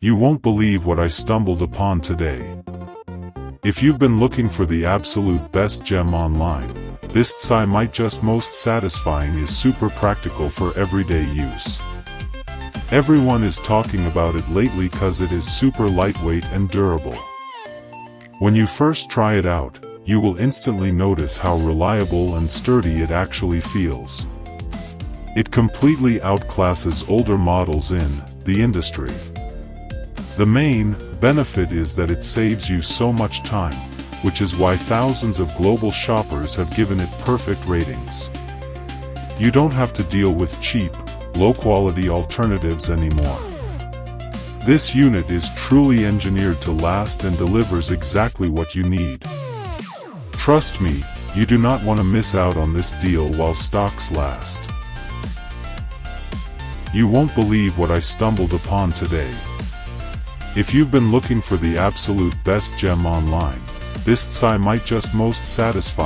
You won't believe what I stumbled upon today. If you've been looking for the absolute best gem online, this TSI might just most satisfying is super practical for everyday use. Everyone is talking about it lately cause it is super lightweight and durable. When you first try it out, you will instantly notice how reliable and sturdy it actually feels. It completely outclasses older models in the industry. The main benefit is that it saves you so much time, which is why thousands of global shoppers have given it perfect ratings. You don't have to deal with cheap, low-quality alternatives anymore. This unit is truly engineered to last and delivers exactly what you need. Trust me, you do not want to miss out on this deal while stocks last. You won't believe what I stumbled upon today. If you've been looking for the absolute best gem online, this TSI might just most satisfy